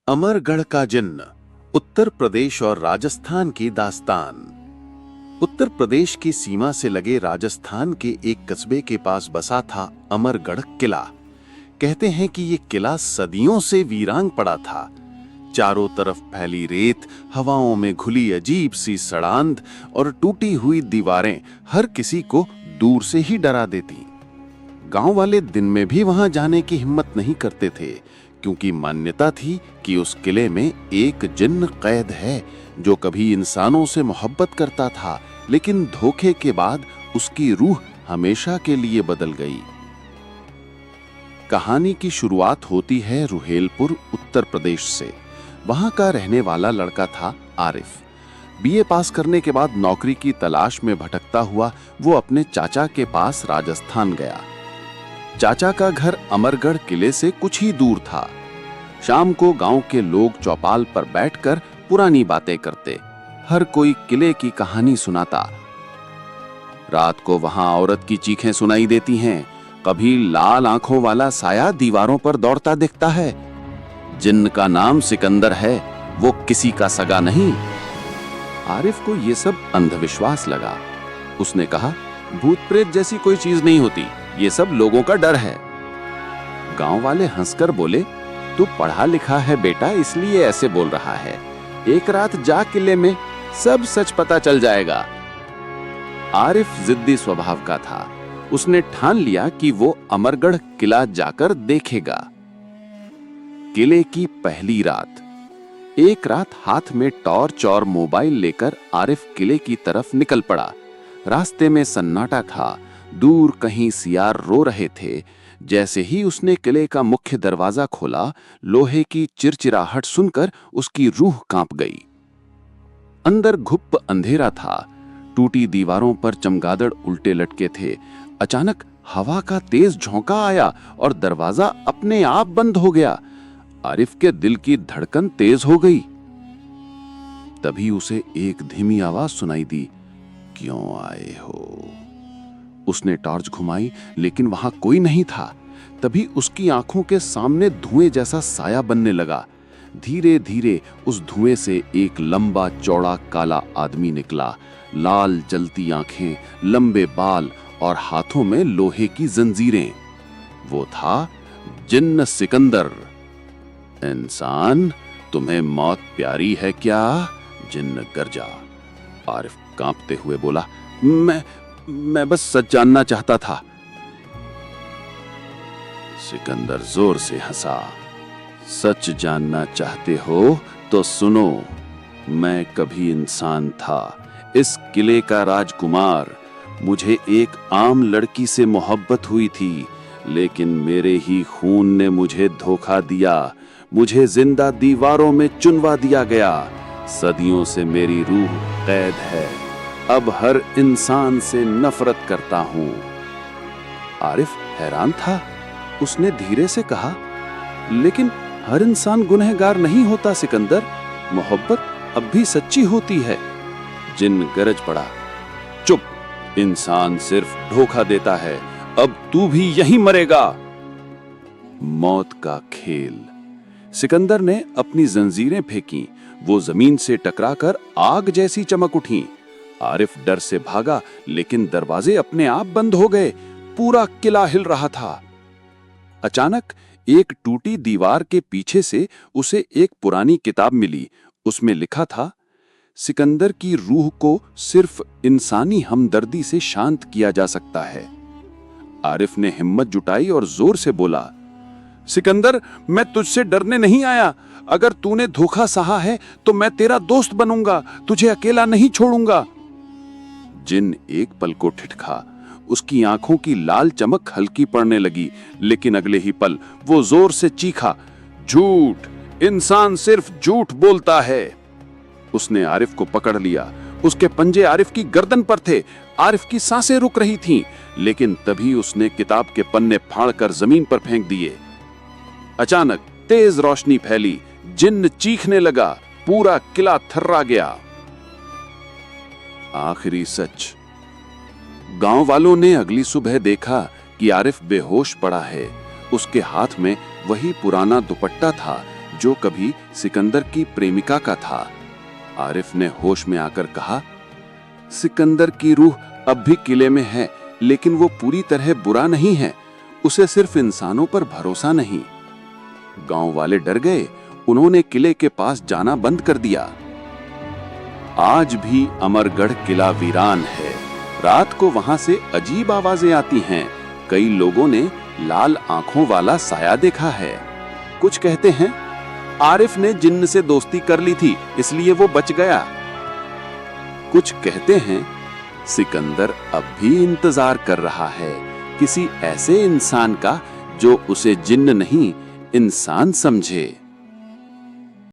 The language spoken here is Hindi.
अमरगढ़ का जिन्न, उत्तर प्रदेश और राजस्थान की दास्तान। उत्तर प्रदेश की सीमा से लगे राजस्थान के एक कस्बे के पास बसा था अमरगढ़ किला। कहते हैं कि ये किला सदियों से वीरान पड़ा था। चारों तरफ फैली रेत, हवाओं में घुली अजीब सी सड़ांध और टूटी हुई दीवारें हर किसी को दूर से ही डरा देती। गांव वाले दिन में भी वहां जाने की हिम्मत नहीं करते थे, क्योंकि मान्यता थी कि उस किले में एक जिन्न कैद है जो कभी इंसानों से मोहब्बत करता था, लेकिन धोखे के बाद उसकी रूह हमेशा के लिए बदल गई। कहानी की शुरुआत होती है रुहेलपुर, उत्तर प्रदेश से। वहां का रहने वाला लड़का था आरिफ। बीए पास करने के बाद नौकरी की तलाश में भटकता हुआ वो अपने चाचा के पास राजस्थान गया। चाचा का घर अमरगढ़ किले से कुछ ही दूर था। शाम को गांव के लोग चौपाल पर बैठकर पुरानी बातें करते। हर कोई किले की कहानी सुनाता। रात को वहां औरत की चीखें सुनाई देती हैं। कभी लाल आंखों वाला साया दीवारों पर दौड़ता दिखता है। जिन्न का नाम सिकंदर है, वो किसी का सगा नहीं। आरिफ को ये सब अंधविश्वास लगा। उसने कहा, भूत प्रेत जैसी कोई चीज नहीं होती, ये सब लोगों का डर है। गांव वाले हंसकर बोले, तू पढ़ा लिखा है बेटा, इसलिए ऐसे बोल रहा है। एक रात जा किले में, सब सच पता चल जाएगा। आरिफ जिद्दी स्वभाव का था। उसने ठान लिया कि वो अमरगढ़ किला जाकर देखेगा। किले की पहली रात। एक रात हाथ में टॉर्च और मोबाइल लेकर आरिफ किले की तरफ निकल पड़ा। रास्ते में सन्नाटा था। दूर कहीं सियार रो रहे थे। जैसे ही उसने किले का मुख्य दरवाजा खोला, लोहे की चिरचिराहट सुनकर उसकी रूह कांप गई। अंदर घुप्प अंधेरा था। टूटी दीवारों पर चमगादड़ उल्टे लटके थे। अचानक हवा का तेज झोंका आया और दरवाजा अपने आप बंद हो गया। आरिफ के दिल की धड़कन तेज हो गई। तभी उसे एक धीमी आवाज सुनाई दी, क्यों आए हो? उसने टॉर्च घुमाई, लेकिन वहां कोई नहीं था। तभी उसकी आंखों के सामने धुएं जैसा साया बनने लगा। धीरे धीरे उस धुएं से एक लंबा चौड़ा काला आदमी निकला। लाल जलती आंखें, लंबे बाल और हाथों में लोहे की जंजीरें। वो था जिन्न सिकंदर। इंसान, तुम्हें मौत प्यारी है क्या? जिन्न गरजा। आरिफ कांपते हुए बोला, मैं बस सच जानना चाहता था। सिकंदर जोर से हंसा। सच जानना चाहते हो तो सुनो, मैं कभी इंसान था, इस किले का राजकुमार। मुझे एक आम लड़की से मोहब्बत हुई थी, लेकिन मेरे ही खून ने मुझे धोखा दिया। मुझे जिंदा दीवारों में चुनवा दिया गया। सदियों से मेरी रूह कैद है। अब हर इंसान से नफरत करता हूं। आरिफ हैरान था। उसने धीरे से कहा, लेकिन हर इंसान गुनहगार नहीं होता सिकंदर। मोहब्बत अब भी सच्ची होती है। जिन्न गरज पड़ा, चुप! इंसान सिर्फ धोखा देता है। अब तू भी यहीं मरेगा। मौत का खेल। सिकंदर ने अपनी जंजीरें फेंकी। वो जमीन से टकराकर आग जैसी चमक उठी। आरिफ डर से भागा, लेकिन दरवाजे अपने आप बंद हो गए। पूरा किला हिल रहा था। अचानक एक टूटी दीवार के पीछे से उसे एक पुरानी किताब मिली। उसमें लिखा था, सिकंदर की रूह को सिर्फ इंसानी हमदर्दी से शांत किया जा सकता है। आरिफ ने हिम्मत जुटाई और जोर से बोला, सिकंदर, मैं तुझसे डरने नहीं आया। अगर तूने धोखा सहा है तो मैं तेरा दोस्त बनूंगा। तुझे अकेला नहीं छोड़ूंगा। जिन्न एक पल को ठिठका। उसकी आंखों की लाल चमक हल्की पड़ने लगी, लेकिन अगले ही पल वो जोर से चीखा, झूठ! इंसान सिर्फ झूठ बोलता है। उसने आरिफ को पकड़ लिया। उसके पंजे आरिफ की गर्दन पर थे। आरिफ की सांसें रुक रही थीं, लेकिन तभी उसने किताब के पन्ने फाड़कर जमीन पर फेंक दिए। अचानक तेज रोशनी फैली। जिन्न चीखने लगा। पूरा किला थर्रा गया। आखिरी सच। गांव वालों ने अगली सुबह देखा कि आरिफ बेहोश पड़ा है। उसके हाथ में वही पुराना दुपट्टा था जो कभी सिकंदर की प्रेमिका का था। आरिफ ने होश में आकर कहा, सिकंदर की रूह अब भी किले में है, लेकिन वो पूरी तरह बुरा नहीं है। उसे सिर्फ इंसानों पर भरोसा नहीं। गांव वाले डर गए। उन्होंने किले के पास जाना बंद कर दिया। आज भी अमरगढ़ किला वीरान है। रात को वहां से अजीब आवाजें आती हैं। कई लोगों ने लाल आंखों वाला साया देखा है। कुछ कहते हैं आरिफ ने जिन्न से दोस्ती कर ली थी, इसलिए वो बच गया। कुछ कहते हैं सिकंदर अब भी इंतजार कर रहा है किसी ऐसे इंसान का जो उसे जिन्न नहीं, इंसान समझे।